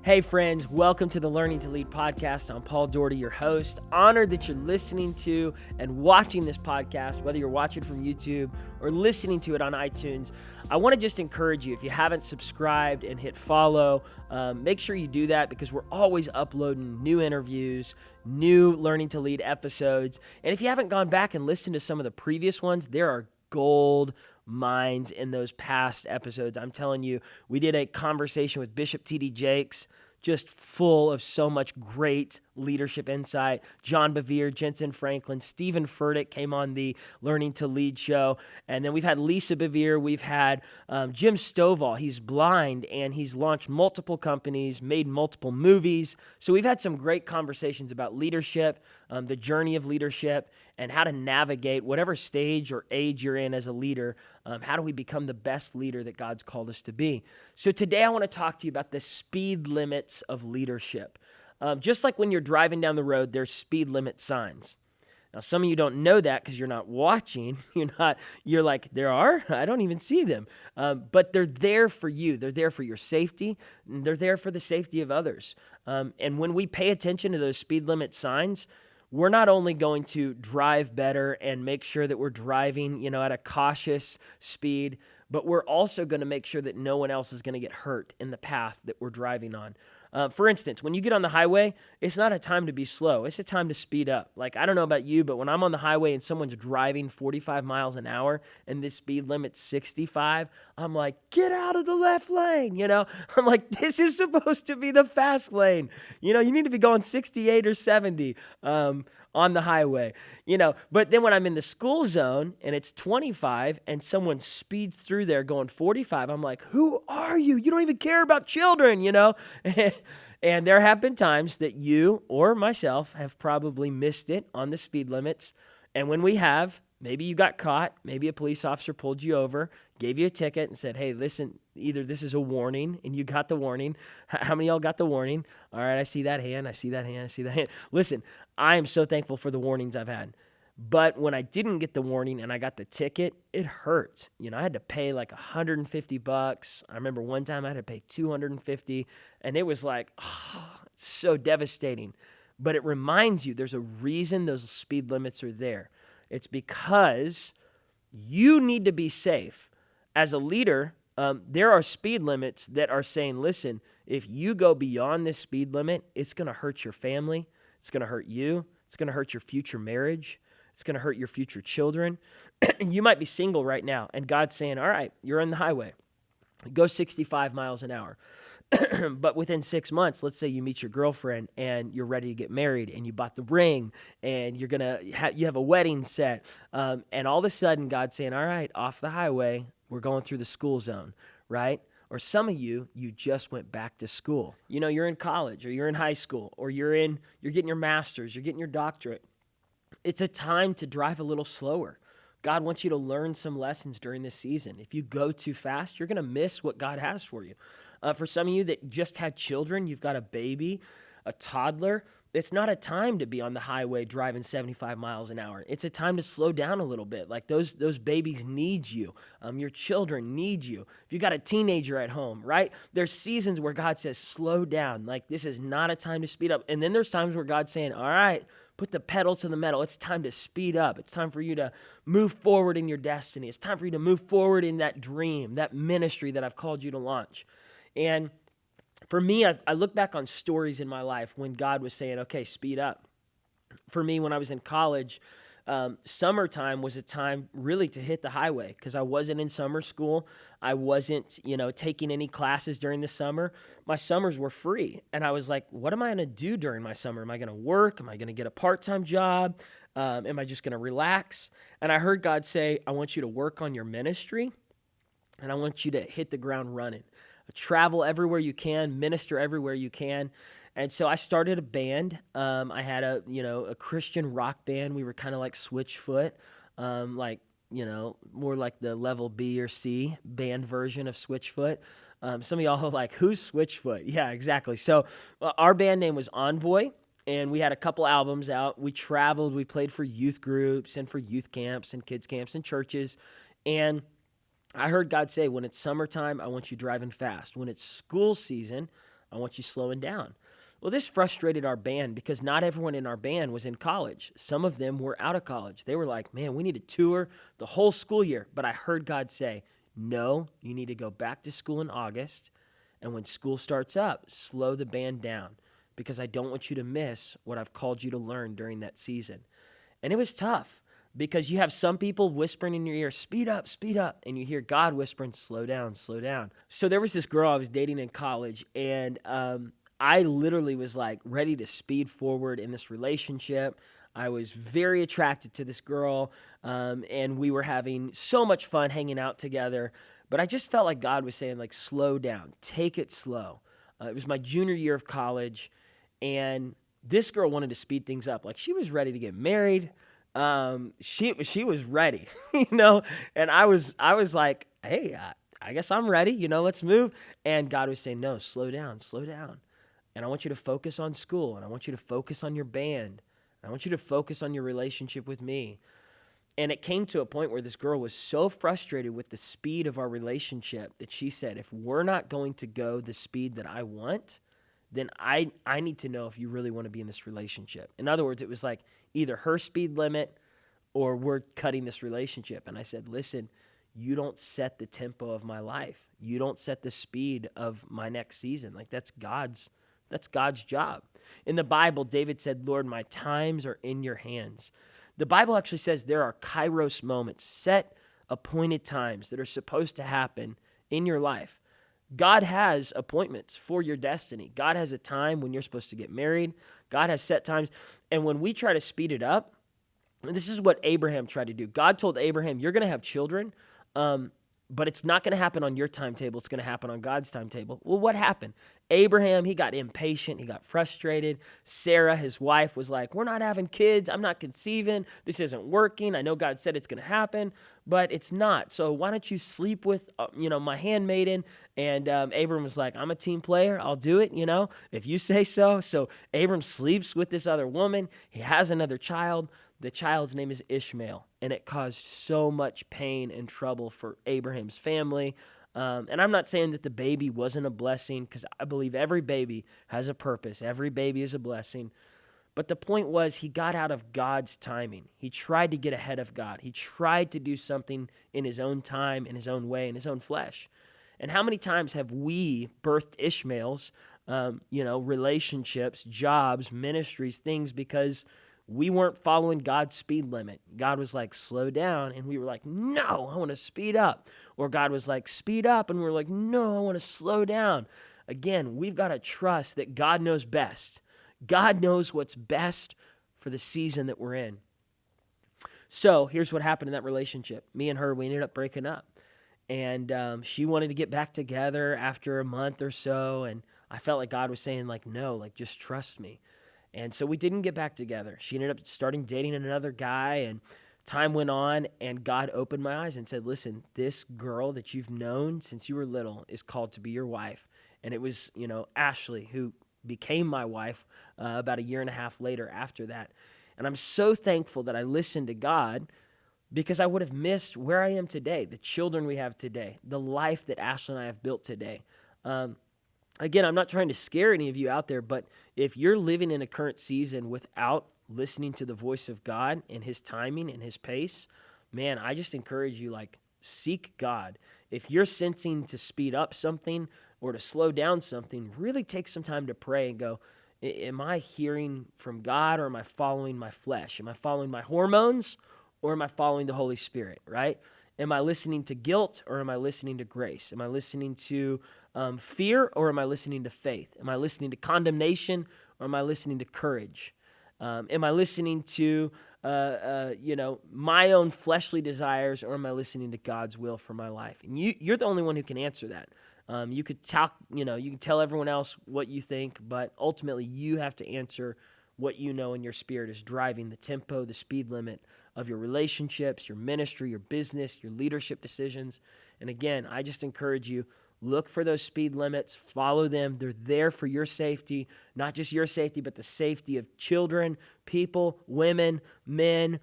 Hey friends, welcome to the Learning to Lead podcast. I'm Paul Doherty, your host. Honored that you're listening to and watching this podcast, whether you're watching from YouTube or listening to it on iTunes. I want to just encourage you, if you haven't subscribed and hit follow, make sure you do that because we're always uploading new interviews, new Learning to Lead episodes. And if you haven't gone back and listened to some of the previous ones, there are gold mines in those past episodes. I'm telling you, we did a conversation with Bishop T.D. Jakes, just full of so much great leadership insight. John Bevere, Jensen Franklin, Stephen Furtick came on the Learning to Lead show. And then we've had Lisa Bevere. We've had Jim Stovall. He's blind and he's launched multiple companies, made multiple movies. So we've had some great conversations about leadership, the journey of leadership, and how to navigate whatever stage or age you're in as a leader. How do we become the best leader that God's called us to be? So today I want to talk to you about the speed limits of leadership. Just like when you're driving down the road, there's speed limit signs. Now, some of you don't know that because you're not watching. You're like, there are? I don't even see them. But they're there for you. They're there for your safety. And they're there for the safety of others. And when we pay attention to those speed limit signs, we're not only going to drive better and make sure that we're driving, at a cautious speed, but we're also going to make sure that no one else is going to get hurt in the path that we're driving on. For instance, when you get on the highway, it's not a time to be slow. It's a time to speed up. Like, I don't know about you, but when I'm on the highway and someone's driving 45 miles an hour and this speed limit's 65, I'm like, get out of the left lane, I'm like, this is supposed to be the fast lane. You need to be going 68 or 70 on the highway, But then when I'm in the school zone and it's 25 and someone speeds through there going 45, I'm like, who are you? You don't even care about children, And there have been times that you or myself have probably missed it on the speed limits. And when we have, maybe you got caught, maybe a police officer pulled you over, gave you a ticket and said, hey, listen, either this is a warning and you got the warning. How many of y'all got the warning? All right, I see that hand. Listen, I am so thankful for the warnings I've had. But when I didn't get the warning and I got the ticket, it hurt. I had to pay like $150. I remember one time I had to pay $250, and it was like, it's so devastating. But it reminds you there's a reason those speed limits are there. It's because you need to be safe. As a leader, there are speed limits that are saying, listen, if you go beyond this speed limit, it's going to hurt your family. It's going to hurt you. It's going to hurt your future marriage. It's going to hurt your future children. You might be single right now, and God's saying, all right, you're on the highway. Go 65 miles an hour. But within 6 months, let's say you meet your girlfriend and you're ready to get married and you bought the ring and you have a wedding set. And all of a sudden, God's saying, all right, off the highway, we're going through the school zone, right? Or some of you just went back to school. You're in college or you're in high school or you're getting your master's, you're getting your doctorate. It's a time to drive a little slower. God wants you to learn some lessons during this season. If you go too fast, you're going to miss what God has for you. For some of you that just had children, you've got a baby, a toddler, it's not a time to be on the highway driving 75 miles an hour. It's a time to slow down a little bit. Like those babies need you. Your children need you. If you got a teenager at home, right? There's seasons where God says, slow down. Like this is not a time to speed up. And then there's times where God's saying, all right, put the pedal to the metal. It's time to speed up. It's time for you to move forward in your destiny. It's time for you to move forward in that dream, that ministry that I've called you to launch. And for me, I look back on stories in my life when God was saying, okay, speed up. For me, when I was in college, summertime was a time really to hit the highway because I wasn't in summer school. I wasn't, taking any classes during the summer. My summers were free. And I was like, what am I going to do during my summer? Am I going to work? Am I going to get a part-time job? Am I just going to relax? And I heard God say, I want you to work on your ministry and I want you to hit the ground running. Travel everywhere you can, minister everywhere you can. And so I started a band. I had a Christian rock band. We were kind of like Switchfoot, more like the level B or C band version of Switchfoot. Some of y'all are like, who's Switchfoot? Yeah, exactly. So our band name was Envoy, and we had a couple albums out. We traveled. We played for youth groups and for youth camps and kids camps and churches. And I heard God say, when it's summertime, I want you driving fast. When it's school season, I want you slowing down. Well, this frustrated our band because not everyone in our band was in college. Some of them were out of college. They were like, man, we need to tour the whole school year. But I heard God say, no, you need to go back to school in August. And when school starts up, slow the band down because I don't want you to miss what I've called you to learn during that season. And it was tough because you have some people whispering in your ear, speed up, and you hear God whispering, slow down, slow down. So there was this girl I was dating in college, and I literally was like ready to speed forward in this relationship. I was very attracted to this girl, and we were having so much fun hanging out together. But I just felt like God was saying, like, slow down, take it slow. It was my junior year of college, and this girl wanted to speed things up. Like, she was ready to get married. She was ready, and I was like, hey, I guess I'm ready. Let's move. And God was saying, no, slow down, slow down. And I want you to focus on school, and I want you to focus on your band. And I want you to focus on your relationship with me. And it came to a point where this girl was so frustrated with the speed of our relationship that she said, if we're not going to go the speed that I want, then I need to know if you really want to be in this relationship. In other words, it was like either her speed limit or we're cutting this relationship. And I said, listen, you don't set the tempo of my life. You don't set the speed of my next season. Like, that's God's job. In the Bible, David said, Lord, my times are in your hands. The Bible actually says there are kairos moments, set appointed times that are supposed to happen in your life. God has appointments for your destiny. God has a time when you're supposed to get married. God has set times. And when we try to speed it up, and this is what Abraham tried to do. God told Abraham, you're going to have children, but it's not going to happen on your timetable. It's going to happen on God's timetable. Well, what happened? Abraham, he got impatient. He got frustrated. Sarah, his wife, was like, we're not having kids. I'm not conceiving. This isn't working. I know God said it's going to happen, but it's not. So why don't you sleep with, my handmaiden? And Abram was like, I'm a team player. I'll do it, if you say so. So Abram sleeps with this other woman. He has another child. The child's name is Ishmael, and it caused so much pain and trouble for Abraham's family. And I'm not saying that the baby wasn't a blessing, because I believe every baby has a purpose. Every baby is a blessing. But the point was, he got out of God's timing. He tried to get ahead of God. He tried to do something in his own time, in his own way, in his own flesh. And how many times have we birthed Ishmaels, relationships, jobs, ministries, things, because we weren't following God's speed limit. God was like, slow down. And we were like, no, I want to speed up. Or God was like, speed up. And we're like, no, I want to slow down. Again, we've got to trust that God knows best. God knows what's best for the season that we're in. So here's what happened in that relationship. Me and her, we ended up breaking up. And she wanted to get back together after a month or so. And I felt like God was saying, like, no, like, just trust me. And so we didn't get back together. She ended up starting dating another guy, and time went on, and God opened my eyes and said, listen, this girl that you've known since you were little is called to be your wife. And it was, Ashley, who became my wife about a year and a half later after that. And I'm so thankful that I listened to God, because I would have missed where I am today, the children we have today, the life that Ashley and I have built today. Again, I'm not trying to scare any of you out there, but if you're living in a current season without listening to the voice of God and his timing and his pace, man, I just encourage you, like, seek God. If you're sensing to speed up something or to slow down something, really take some time to pray and go, am I hearing from God, or am I following my flesh? Am I following my hormones, or am I following the Holy Spirit, right? Am I listening to guilt, or am I listening to grace? Am I listening to fear, or am I listening to faith? Am I listening to condemnation, or am I listening to courage? Am I listening to my own fleshly desires, or am I listening to God's will for my life? And you're the only one who can answer that. You could talk, you can tell everyone else what you think, but ultimately you have to answer what you know in your spirit is driving the tempo, the speed limit of your relationships, your ministry, your business, your leadership decisions. And again, I just encourage you, look for those speed limits, follow them. They're there for your safety, not just your safety, but the safety of children, people, women, men.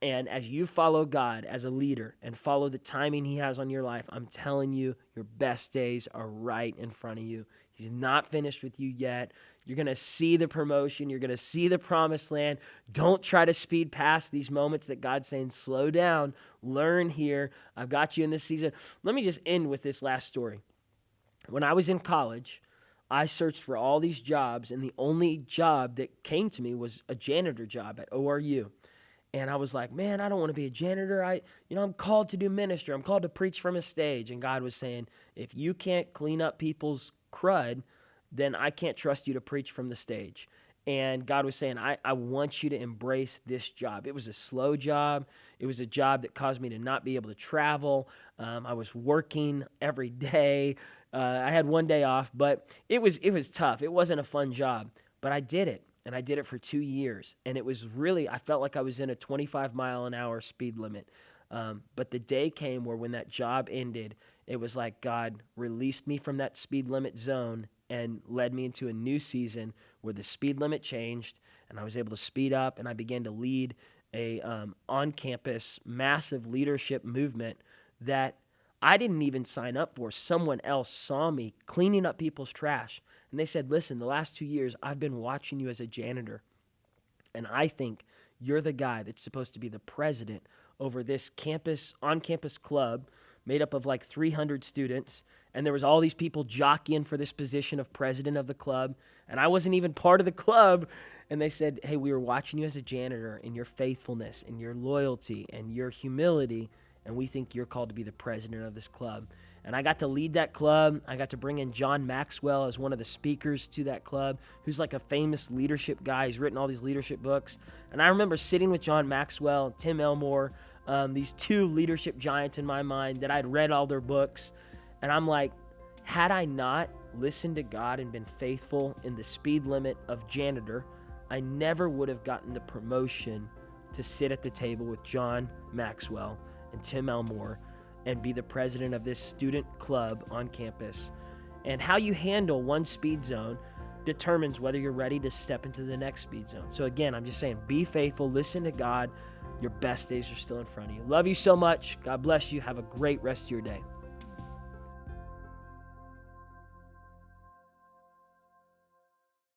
And as you follow God as a leader and follow the timing he has on your life, I'm telling you, your best days are right in front of you. He's not finished with you yet. You're going to see the promotion. You're going to see the promised land. Don't try to speed past these moments that God's saying, slow down, learn here. I've got you in this season. Let me just end with this last story. When I was in college, I searched for all these jobs, and the only job that came to me was a janitor job at ORU. And I was like, man, I don't want to be a janitor. I'm called to do ministry. I'm called to preach from a stage. And God was saying, if you can't clean up people's crud, then I can't trust you to preach from the stage. And God was saying, I want you to embrace this job. It was a slow job. It was a job that caused me to not be able to travel. I was working every day. I had one day off, but it was tough. It wasn't a fun job, but I did it. And I did it for 2 years. And it was really, I felt like I was in a 25-mile-an-hour speed limit. But the day came where when that job ended, it was like God released me from that speed limit zone and led me into a new season where the speed limit changed and I was able to speed up, and I began to lead a on-campus massive leadership movement that I didn't even sign up for. Someone else saw me cleaning up people's trash. And they said, listen, the last 2 years, I've been watching you as a janitor, and I think you're the guy that's supposed to be the president over this on-campus club made up of like 300 students. And there was all these people jockeying for this position of president of the club. And I wasn't even part of the club. And they said, hey, we were watching you as a janitor and your faithfulness and your loyalty and your humility, and we think you're called to be the president of this club. And I got to lead that club. I got to bring in John Maxwell as one of the speakers to that club, who's like a famous leadership guy. He's written all these leadership books. And I remember sitting with John Maxwell, Tim Elmore, these two leadership giants in my mind that I'd read all their books. And I'm like, had I not listened to God and been faithful in the speed limit of janitor, I never would have gotten the promotion to sit at the table with John Maxwell and Tim Elmore and be the president of this student club on campus. And how you handle one speed zone determines whether you're ready to step into the next speed zone. So again, I'm just saying, be faithful, listen to God. Your best days are still in front of you. Love you so much. God bless you. Have a great rest of your day.